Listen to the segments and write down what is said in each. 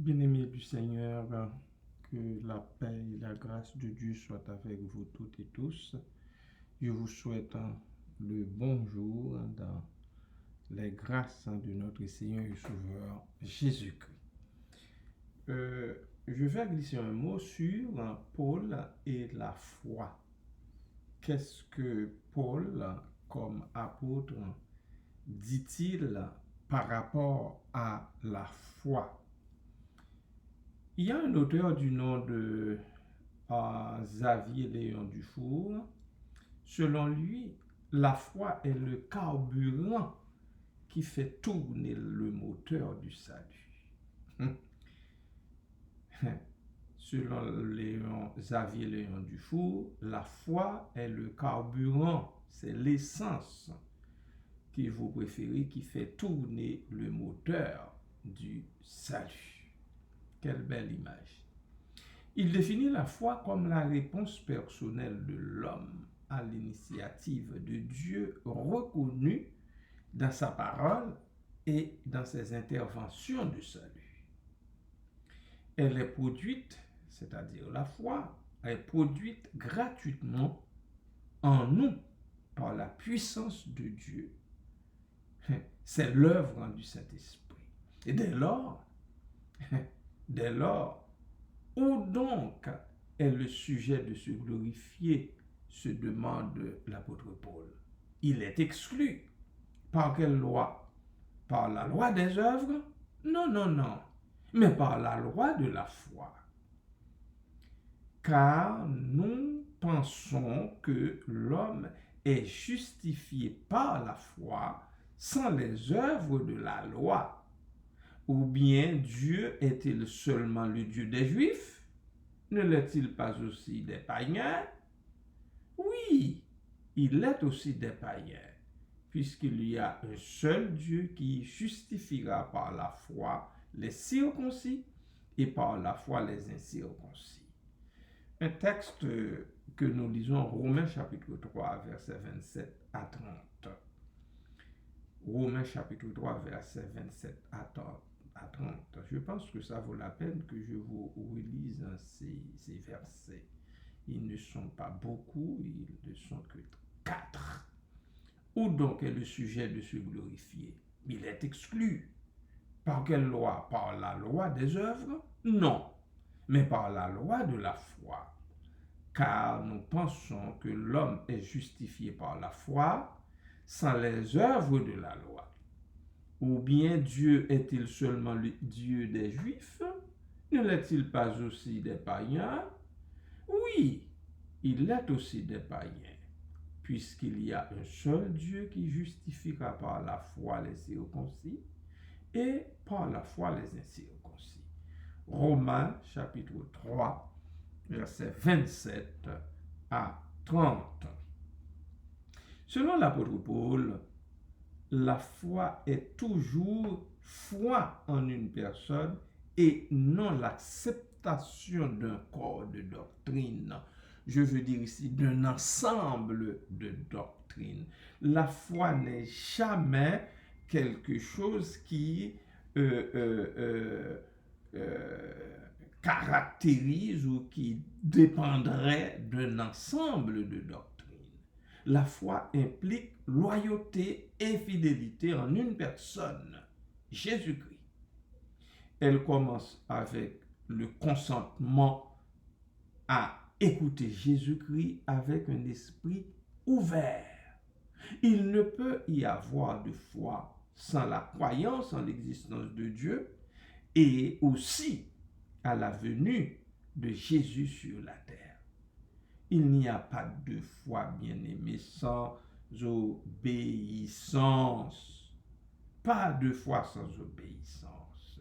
Bien-aimés du Seigneur, que la paix et la grâce de Dieu soient avec vous toutes et tous. Je vous souhaite le bonjour dans les grâces de notre Seigneur et Sauveur Jésus-Christ. Je vais glisser un mot sur Paul et la foi. Qu'est-ce que Paul, comme apôtre, dit-il par rapport à la foi? Il y a un auteur du nom de Xavier Léon Dufour. Selon lui, la foi est le carburant qui fait tourner le moteur du salut. Selon Xavier Léon Dufour, la foi est le carburant, c'est l'essence que vous préférez qui fait tourner le moteur du salut. Quelle belle image. Il définit la foi comme la réponse personnelle de l'homme à l'initiative de Dieu reconnue dans sa parole et dans ses interventions de salut. Elle est produite, c'est-à-dire la foi, est produite gratuitement en nous par la puissance de Dieu. C'est l'œuvre du Saint-Esprit. Et dès lors, où donc est le sujet de se glorifier, se demande l'apôtre Paul. Il est exclu. Par quelle loi? Par la loi des œuvres? Non, mais par la loi de la foi. Car nous pensons que l'homme est justifié par la foi sans les œuvres de la loi. Ou bien Dieu est-il seulement le Dieu des Juifs? Ne l'est-il pas aussi des païens? Oui, il est aussi des païens, puisqu'il y a un seul Dieu qui justifiera par la foi les circoncis et par la foi les incirconcis. Un texte que nous lisons Romains chapitre 3, versets 27 à 30. Romains chapitre 3, versets 27 à 30. Je pense que ça vaut la peine que je vous relise ces versets. Ils ne sont pas beaucoup, ils ne sont que 4. Où donc est le sujet de se glorifier? Il est exclu. Par quelle loi? Par la loi des œuvres? Non, mais par la loi de la foi. Car nous pensons que l'homme est justifié par la foi sans les œuvres de la loi. Ou bien Dieu est-il seulement le Dieu des Juifs? Ne l'est-il pas aussi des païens? Oui, il est aussi des païens, puisqu'il y a un seul Dieu qui justifiera par la foi les circoncis et par la foi les incirconcis. Romains chapitre 3, versets 27 à 30. Selon l'apôtre Paul, la foi est toujours foi en une personne et non l'acceptation d'un corps de doctrine. Je veux dire ici d'un ensemble de doctrines. La foi n'est jamais quelque chose qui caractérise ou qui dépendrait d'un ensemble de doctrines. La foi implique loyauté et fidélité en une personne, Jésus-Christ. Elle commence avec le consentement à écouter Jésus-Christ avec un esprit ouvert. Il ne peut y avoir de foi sans la croyance en l'existence de Dieu et aussi à la venue de Jésus sur la terre. Il n'y a pas de foi, bien-aimé, sans obéissance. Pas de foi sans obéissance.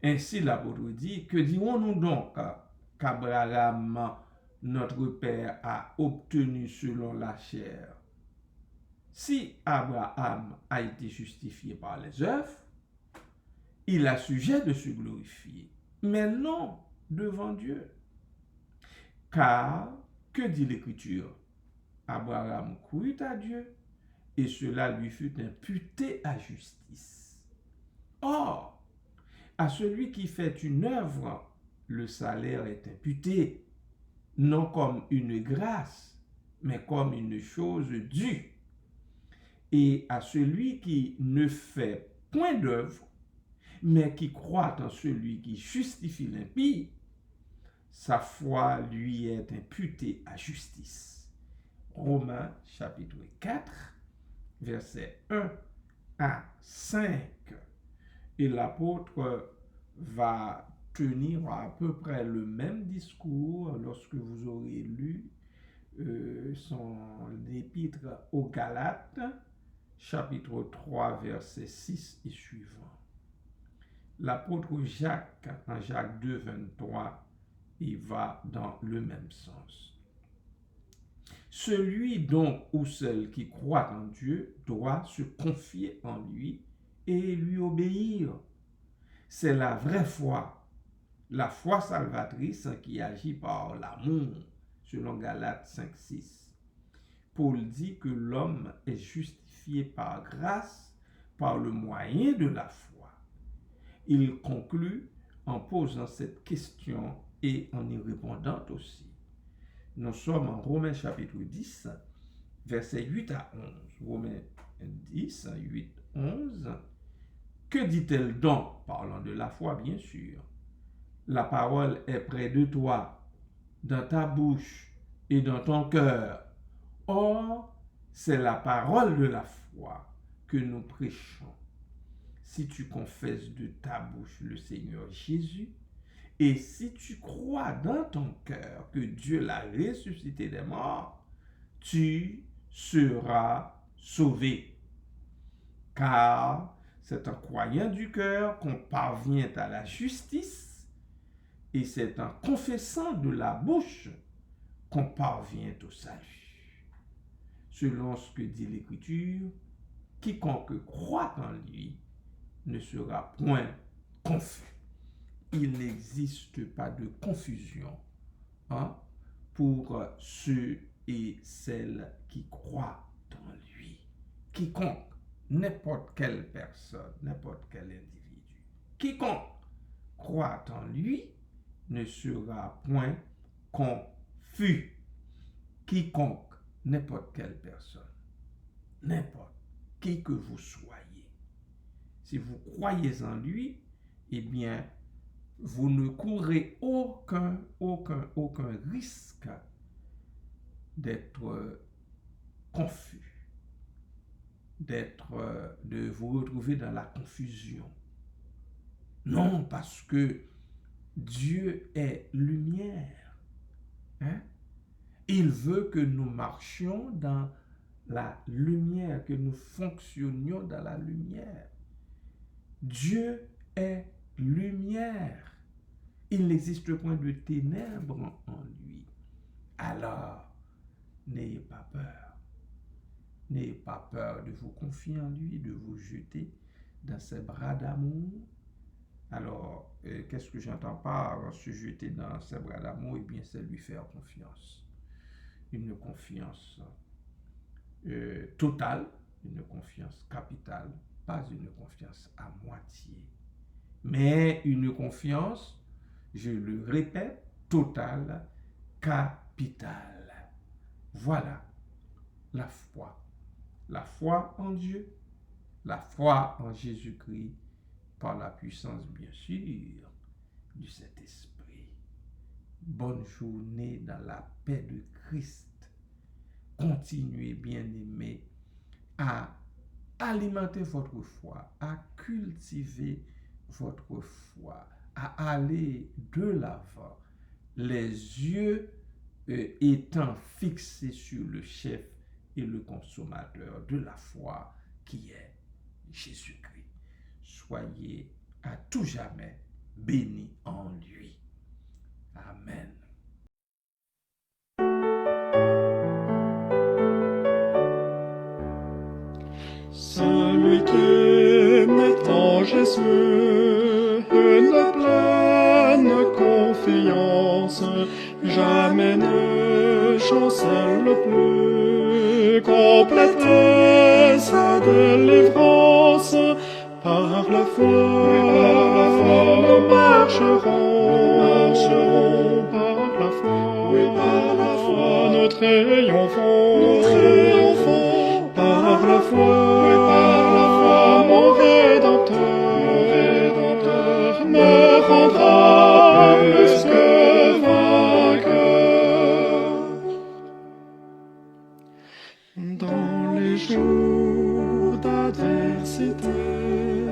Ainsi, l'apôtre dit, que dirons-nous donc qu'Abraham, notre père, a obtenu selon la chair? Si Abraham a été justifié par les œuvres, il a sujet de se glorifier, mais non devant Dieu. Car, que dit l'Écriture? Abraham crut à Dieu et cela lui fut imputé à justice. Or, À celui qui fait une œuvre, le salaire est imputé, non comme une grâce, mais comme une chose due. Et à celui qui ne fait point d'œuvre, mais qui croit en celui qui justifie l'impie, sa foi lui est imputée à justice. Romains chapitre 4, versets 1 à 5. Et l'apôtre va tenir à peu près le même discours lorsque vous aurez lu son épître aux Galates, chapitre 3, versets 6 et suivants. L'apôtre Jacques, en Jacques 2, 23, il va dans le même sens. Celui donc ou celle qui croit en Dieu doit se confier en lui et lui obéir. C'est la vraie foi, la foi salvatrice qui agit par l'amour, selon Galates 5, 6. Paul dit que l'homme est justifié par grâce par le moyen de la foi. Il conclut en posant cette question et en y répondant aussi. Nous sommes en Romains chapitre 10, versets 8 à 11. Romains 10, 8, 11. Que dit-elle donc? Parlant de la foi, bien sûr. La parole est près de toi, dans ta bouche et dans ton cœur. Or, c'est la parole de la foi que nous prêchons. Si tu confesses de ta bouche le Seigneur Jésus, et si tu crois dans ton cœur que Dieu l'a ressuscité des morts, tu seras sauvé. Car c'est en croyant du cœur qu'on parvient à la justice, et c'est en confessant de la bouche qu'on parvient au salut. Selon ce que dit l'Écriture, quiconque croit en lui ne sera point confus. Il n'existe pas de confusion pour ceux et celles qui croient en lui. Quiconque, n'importe quelle personne, n'importe quel individu, quiconque croit en lui ne sera point confus. Quiconque, n'importe quelle personne, n'importe qui que vous soyez, si vous croyez en lui, eh bien, vous ne courez aucun risque d'être confus, de vous retrouver dans la confusion. Non, parce que Dieu est lumière. Il veut que nous marchions dans la lumière, que nous fonctionnions dans la lumière. Dieu est lumière. Il n'existe point de ténèbres en lui. Alors, n'ayez pas peur. N'ayez pas peur de vous confier en lui, de vous jeter dans ses bras d'amour. Alors, qu'est-ce que j'entends par se jeter dans ses bras d'amour? Eh bien, c'est lui faire confiance. Une confiance totale, une confiance capitale, pas une confiance à moitié, mais une confiance, je le répète, totale, capitale. Voilà la foi. La foi en Dieu, la foi en Jésus-Christ, par la puissance, bien sûr, du Saint-Esprit. Bonne journée dans la paix de Christ. Continuez, bien-aimés, à alimenter votre foi, à cultiver votre foi, à aller de l'avant, les yeux étant fixés sur le chef et le consommateur de la foi qui est Jésus-Christ. Soyez à tout jamais bénis en lui. Amen. Celui qui met en Jésus une pleine confiance, jamais ne chancelle plus, complète sa délivrance Par la foi, nous marcherons, par la foi, nous triomphons, par la foi, mon Rédempteur me rendra plus que vainqueur. Dans les jours d'adversité,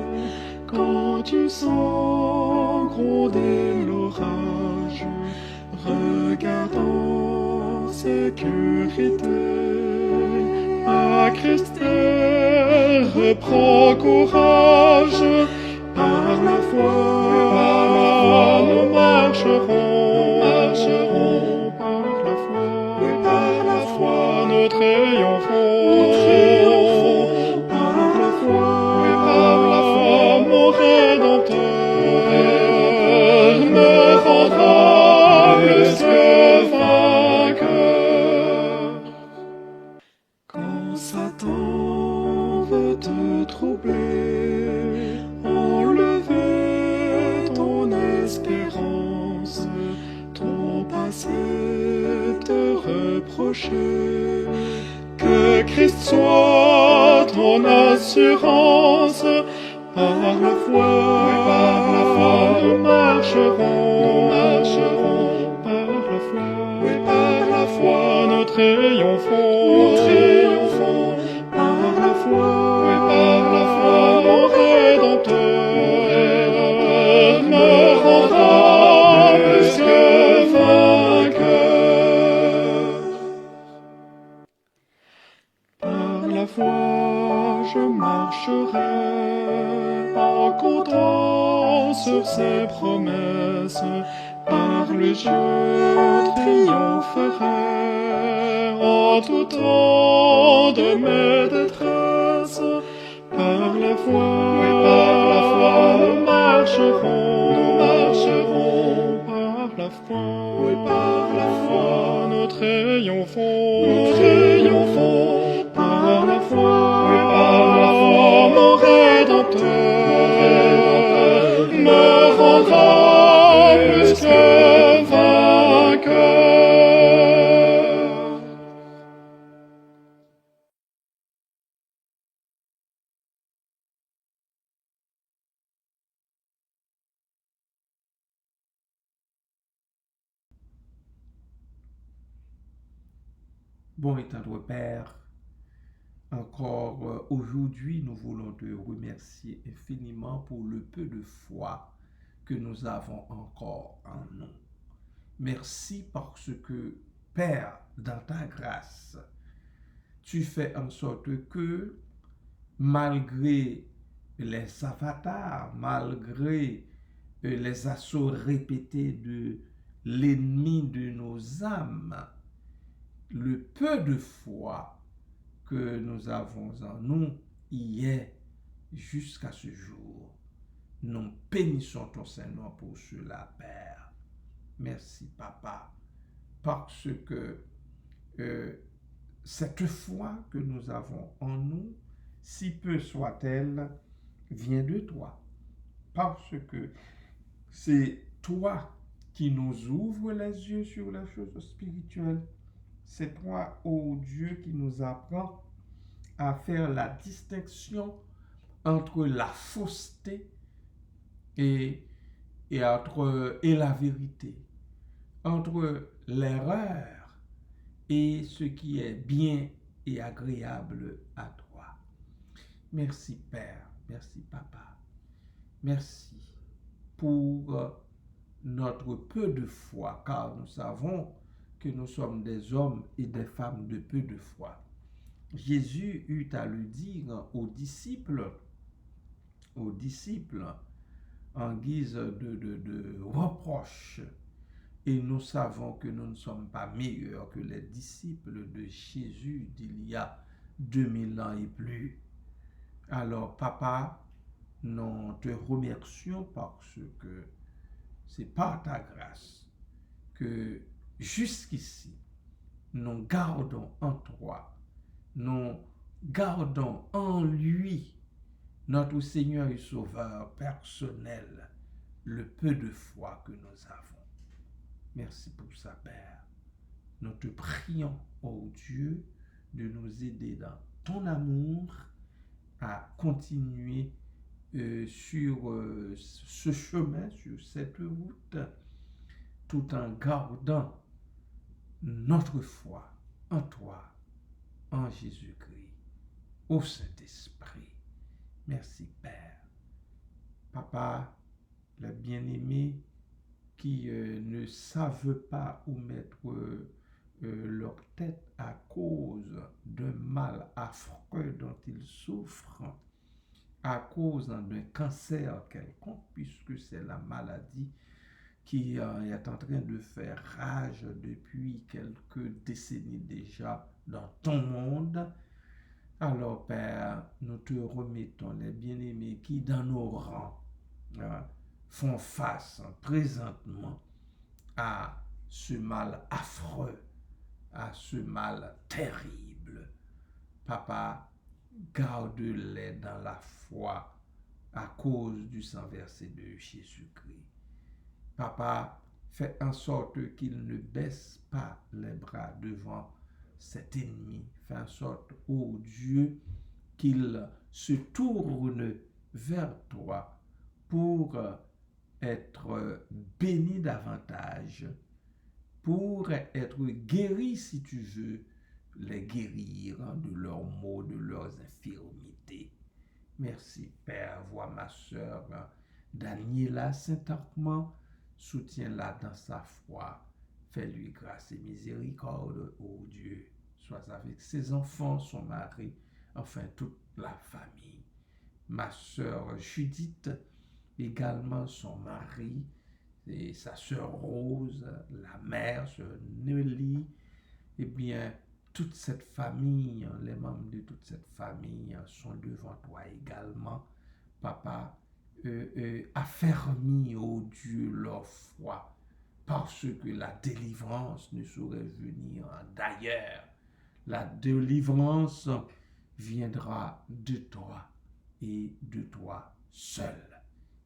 quand tu sens gronder l'orage, regarde en sécurité, à Christ reprends courage. Par la foi, nous marcherons, par la foi, nous triomphons, par la foi, mon Rédempteur me rendra plus que vainqueur. Quand Satan veut te troubler, enlever ton espérance, ton passé te reprocher, que Christ soit ton assurance. Par la foi, nous marcherons, par la foi, nous triomphons, par la foi, mon Rédempteur me rendra plus que vainqueur. Par la foi, je marcherai en comptant sur ses promesses. Par lui je triompherai en tout temps de mes détresses. Par la foi, nous marcherons, par la foi, nous triomphons, par la foi, mon Rédempteur me rendra plus que vainqueur. Bon et tendre Père, encore aujourd'hui, nous voulons te remercier infiniment pour le peu de foi que nous avons encore en nous. Merci parce que, Père, dans ta grâce, tu fais en sorte que, malgré les avatars, malgré les assauts répétés de l'ennemi de nos âmes, le peu de foi que nous avons en nous y est jusqu'à ce jour. Nous bénissons ton Seigneur pour cela, Père. Merci, Papa, parce que cette foi que nous avons en nous, si peu soit-elle, vient de toi. Parce que c'est toi qui nous ouvre les yeux sur les choses spirituelles. C'est toi, ô Dieu, qui nous apprend à faire la distinction entre la fausseté et la vérité, entre l'erreur et ce qui est bien et agréable à toi. Merci Père, merci Papa, merci pour notre peu de foi, car nous savons que nous sommes des hommes et des femmes de peu de foi. Jésus eut à le dire aux disciples en guise de reproche. Et nous savons que nous ne sommes pas meilleurs que les disciples de Jésus d'il y a 2000 ans et plus. Alors, Papa, nous te remercions parce que c'est par ta grâce que jusqu'ici, nous gardons en toi, nous gardons en lui notre Seigneur et Sauveur personnel, le peu de foi que nous avons. Merci pour ça, Père. Nous te prions, ô Dieu, de nous aider dans ton amour à continuer sur ce chemin, sur cette route, tout en gardant notre foi en toi, en Jésus-Christ, au Saint-Esprit. Merci, Père. Papa, les bien-aimés qui ne savent pas où mettre leur tête à cause d'un mal affreux dont ils souffrent, à cause d'un cancer quelconque, puisque c'est la maladie qui est en train de faire rage depuis quelques décennies déjà dans ton monde. Alors, Père, nous te remettons les bien-aimés qui, dans nos rangs, font face présentement à ce mal affreux, à ce mal terrible. Papa, garde-les dans la foi à cause du sang versé de Jésus-Christ. Papa, fais en sorte qu'ils ne baissent pas les bras devant cet ennemi. Fais en sorte, ô Dieu, qu'ils se tournent vers toi pour être bénis davantage, pour être guéris si tu veux, les guérir de leurs maux, de leurs infirmités. Merci, Père. Vois ma sœur Daniela Saint-Armand, soutiens-la dans sa foi. Fais-lui grâce et miséricorde, ô Dieu. Sois avec ses enfants, son mari, enfin toute la famille. Ma sœur Judith, également son mari, et sa sœur Rose, la mère, sœur Nelly, eh bien, toute cette famille, les membres de toute cette famille sont devant toi également. Papa, affermis, ô Dieu, leur foi, parce que la délivrance ne saurait venir d'ailleurs. La délivrance viendra de toi et de toi seul.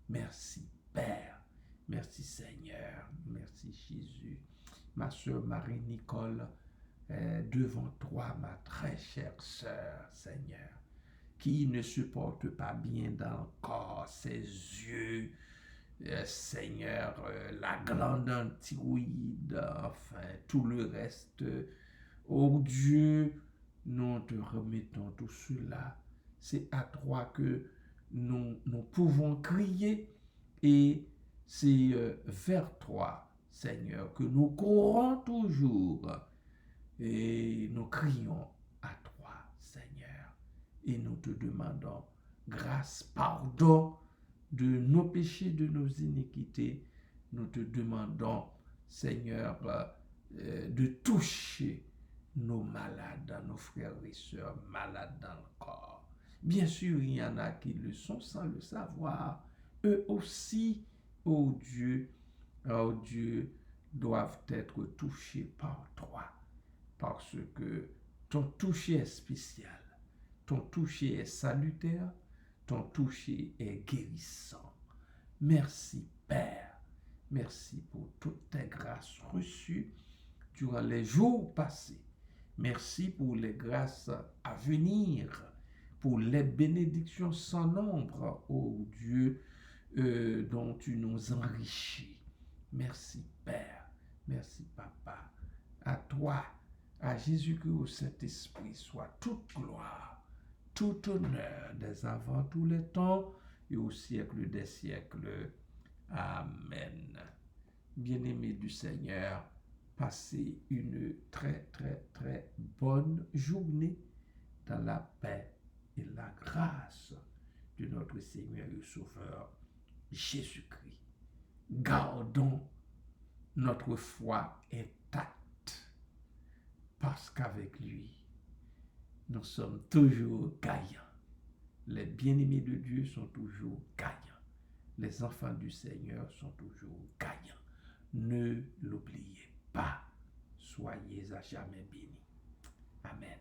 Merci, Père. Merci, Seigneur. Merci, Jésus. Ma sœur Marie-Nicole, devant toi, ma très chère sœur, Seigneur, qui ne se porte pas bien dans le corps, ses yeux, Seigneur, la glande thyroïde, enfin, tout le reste. Oh Dieu, nous te remettons tout cela. C'est à toi que nous pouvons crier et c'est vers toi, Seigneur, que nous courons toujours et nous crions à toi, Seigneur, et nous te demandons grâce, pardon de nos péchés, de nos iniquités. Nous te demandons, Seigneur, de toucher nos malades, nos frères et sœurs malades dans le corps. Bien sûr, il y en a qui le sont sans le savoir. Eux aussi, oh Dieu, doivent être touchés par toi. Parce que ton toucher est spécial, ton toucher est salutaire, ton toucher est guérissant. Merci, Père. Merci pour toutes tes grâces reçues durant les jours passés. Merci pour les grâces à venir, pour les bénédictions sans nombre, ô Dieu, dont tu nous enrichis. Merci, Père. Merci, Papa. À toi, à Jésus-Christ, au Saint-Esprit, soit toute gloire, tout honneur, dès avant tous les temps et au siècle des siècles. Amen. Bien-aimés du Seigneur, passez une très, très, très bonne journée dans la paix et la grâce de notre Seigneur et Sauveur Jésus-Christ. Gardons notre foi intacte parce qu'avec lui, nous sommes toujours gagnants. Les bien-aimés de Dieu sont toujours gagnants. Les enfants du Seigneur sont toujours gagnants. Ne l'oubliez pas. Soyez à jamais bénis. Amen.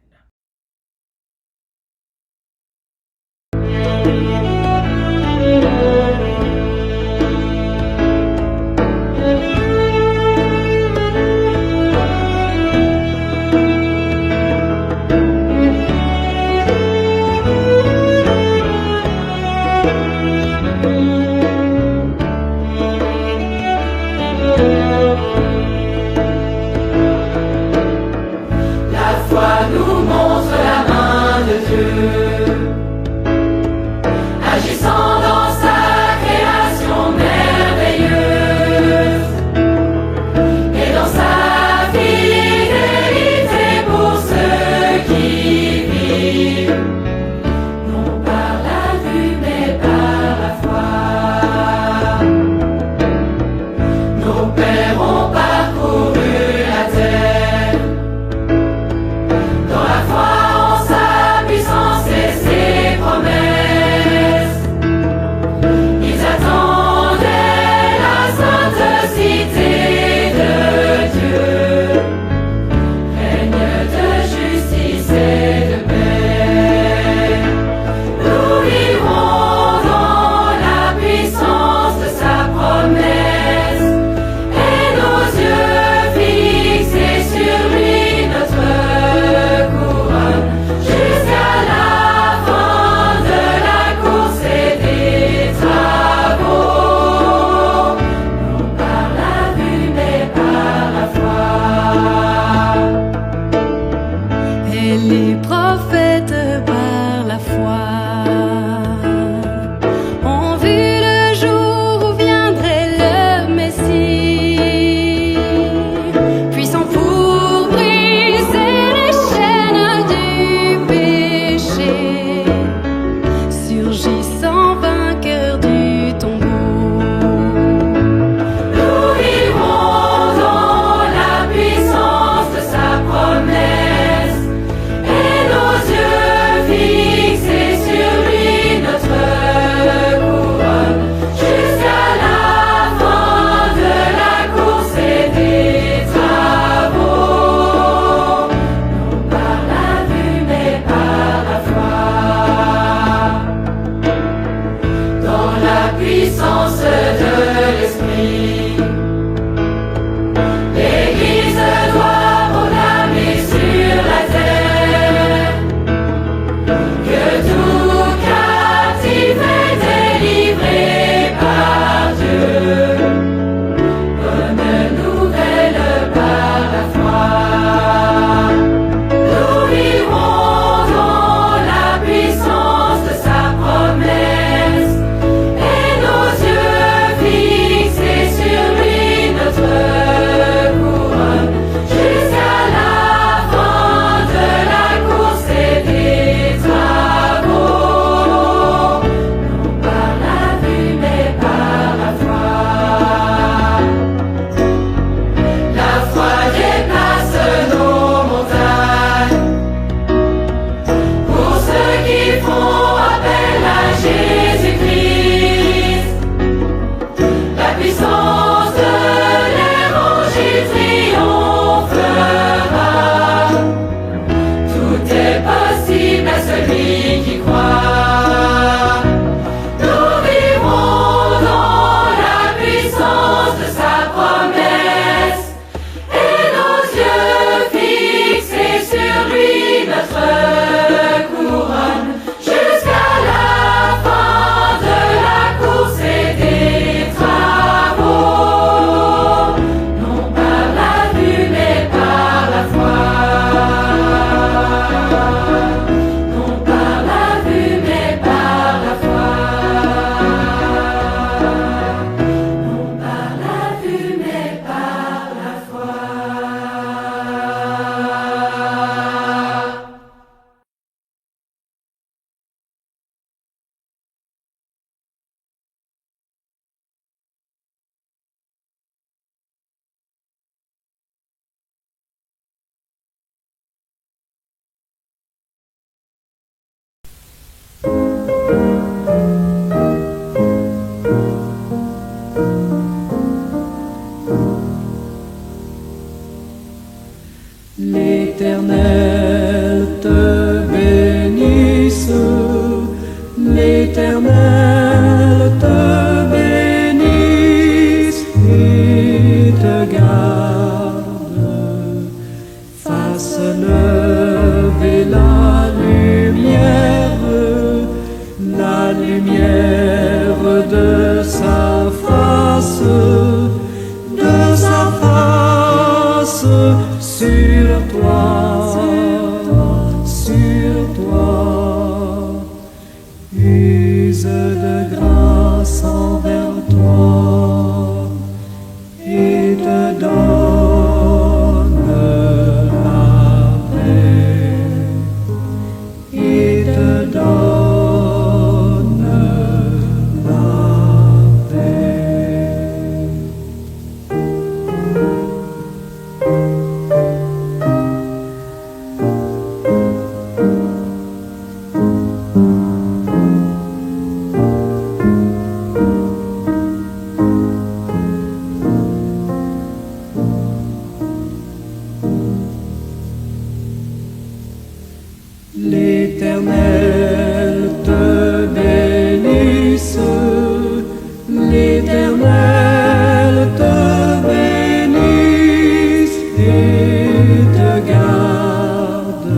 L'Éternel te bénisse, l'Éternel te bénisse et te garde, fasse lever la lumière de sa face sur toi, use de grâce envers toi et te donne la paix, et te donne la paix. L'Éternel te bénisse, l'Éternel te bénisse et te garde,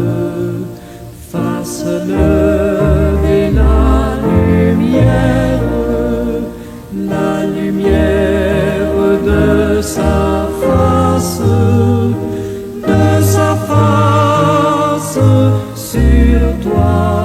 fasse lever la lumière de sa face sur toi.